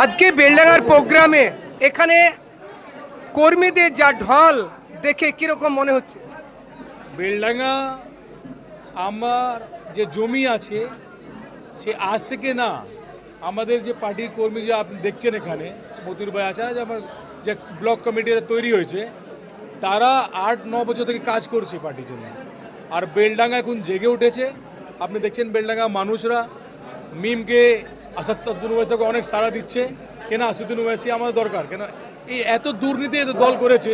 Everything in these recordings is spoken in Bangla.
আজকে বেলডাঙ্গার প্রোগ্রামে এখানে কর্মীদের যা ঢল দেখে কিরকম মনে হচ্ছে? বেলডাঙ্গা আমার যে জমি আছে সে আজ থেকে না, আমাদের যে পার্টির কর্মী যে আপনি দেখছেন এখানে মতিউর ভাই আছে, যে আমার যে ব্লক কমিটি তৈরি হয়েছে তারা 8-9 বছর থেকে কাজ করছে পার্টির জন্য। আর বেলডাঙ্গা এখন জেগে উঠেছে। আপনি দেখছেন বেলডাঙ্গা মানুষরা মিমকে আসাদুদ্দিন ওয়াইসিকে অনেক সাড়া দিচ্ছে। কেন আসাদুদ্দিন ওয়াইসি আমাদের দরকার, কেন এই এত দুর্নীতি এত দল করেছে,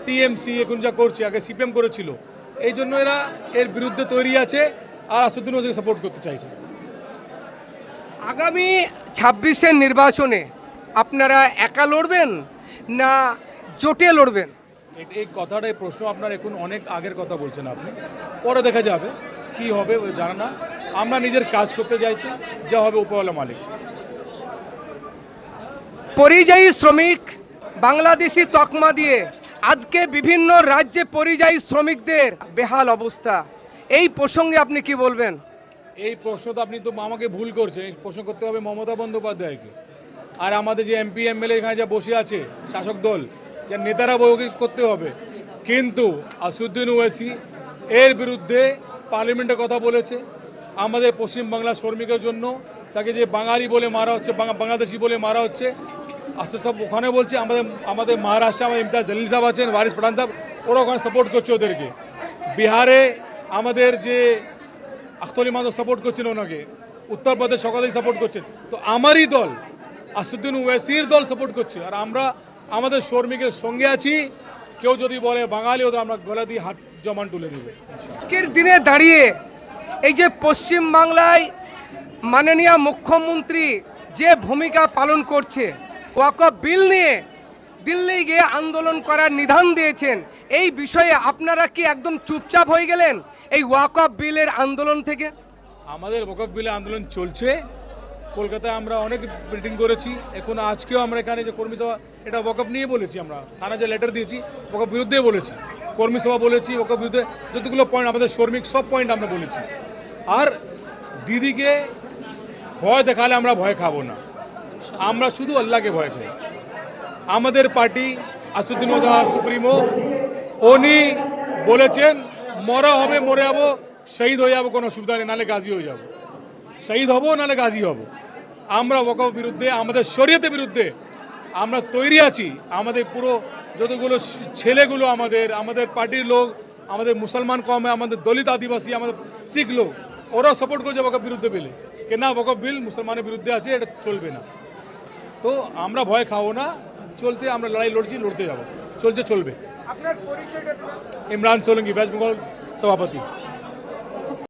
টিএমসি এখন যা করছে, আগে সিপিএম করেছিল, এই জন্য এরা এর বিরুদ্ধে তৈরি আছে আর আসাদুদ্দিন ওয়াইসিকে সাপোর্ট করতে চাইছে। আগামী 26-এর নির্বাচনে আপনারা একা লড়বেন না জোটে লড়বেন? এই কথাটাই প্রশ্ন আপনার এখন অনেক আগের কথা বলছেন আপনি, পরে দেখা যাবে কি হবে জানা না। আমরা নিজের কাজ করতে চাইছি, যা হবে উপরওয়ালা মালিক। পরিযায়ী শ্রমিক বাংলাদেশি তকমা দিয়ে আজকে বিভিন্ন রাজ্যে পরিযায়ী শ্রমিকদের বেহাল অবস্থা, এই প্রসঙ্গে আপনি কি বলবেন? এই প্রশ্ন তো আপনি তো আমাকে ভুল করছেন, এই প্রশ্ন করতে হবে মমতা বন্দ্যোপাধ্যায়কে। আর আমাদের যে এমপি এমএলএ এখানে যা বসে আছে শাসক দল, যার নেতারা করতে হবে। কিন্তু আসাদুদ্দিন ওয়াইসি এর বিরুদ্ধে পার্লামেন্টে কথা বলেছে। আমাদের পশ্চিমবাংলার শ্রমিকের জন্য তাকে যে বাঙালি বলে মারা হচ্ছে, বাংলাদেশি বলে মারা হচ্ছে, আস্তে সব ওখানে বলছে। আমাদের মহারাষ্ট্রে আমাদের ইমতাজ জলিল সাহেব আছেন, ওয়ারিস পাঠান সাহেব, ওরা ওখানে সাপোর্ট করছে ওদেরকে। বিহারে আমাদের যে আখতলি মাদক সাপোর্ট করছেন ওনাকে, উত্তরপ্রদেশ সকলেই সাপোর্ট করছেন। তো আমারই দল আসাদুদ্দিন ওয়াইসির দল সাপোর্ট করছে, আর আমরা আমাদের শ্রমিকের সঙ্গে আছি। কেউ যদি বলে বাঙালি, ওদের আমরা গলা দিয়ে হাত জমান তুলে দেবো। আজকের দিনে দাঁড়িয়ে এই যে পশ্চিমবাংলায় মাননীয় মুখ্যমন্ত্রী যে ভূমিকা পালন করছে, ওয়াকফ বিল নিয়ে দিল্লি গিয়ে আন্দোলন করার নিধান দিয়েছেন, এই বিষয়ে আপনারা কি একদম চুপচাপ হয়ে গেলেন এই ওয়াকফ বিলের আন্দোলন থেকে? আমাদের ওয়াকফ বিলে আন্দোলন চলছে। কলকাতায় আমরা অনেক মিটিং করেছি, এখন আজকেও আমরা এখানে যে কর্মী সভা, এটা ওয়াকফ নিয়ে বলেছি। আমরা থানা যে লেটার দিয়েছি ওয়াকফ বিরুদ্ধে বলেছি, কর্মী সভা বলেছি, ওয়াকফ বিরুদ্ধে যতগুলো পয়েন্ট আমাদের শ্রমিক সব পয়েন্ট আমরা বলেছি। আর দিদিকে ভয় দেখালে আমরা ভয় খাবো না, আমরা শুধু আল্লাহকে ভয় খাই। আমাদের পার্টি আসাদুদ্দিন ওয়াইসি সুপ্রিমো, উনি বলেছেন মরা হবে মরে যাবো, শহীদ হয়ে যাবো, কোনো অসুবিধা নেই, নাহলে গাজী হয়ে যাবো। শহীদ হব নাহলে গাজী হব। আমরা ওয়াকফ বিরুদ্ধে, আমাদের শরীয়তের বিরুদ্ধে আমরা তৈরি আছি। আমাদের পুরো যতগুলো ছেলেগুলো আমাদের পার্টির লোক, আমাদের মুসলমান কমে, আমাদের দলিত আদিবাসী, আমাদের শিখ লোক, ওরাও সাপোর্ট করছে ওয়াকফ বিরুদ্ধে বিলে। যে না, ওয়াকফ বিল মুসলমানের বিরুদ্ধে আছে, এটা চলবে না। তো আমরা ভয় খাবো না, চলতে আমরা লড়াই লড়ছি, লড়তে যাবো, চলছে চলবে। আপনার পরিচয়টা? ইমরান সোলঙ্কি, ওয়েস্ট বেঙ্গল সভাপতি।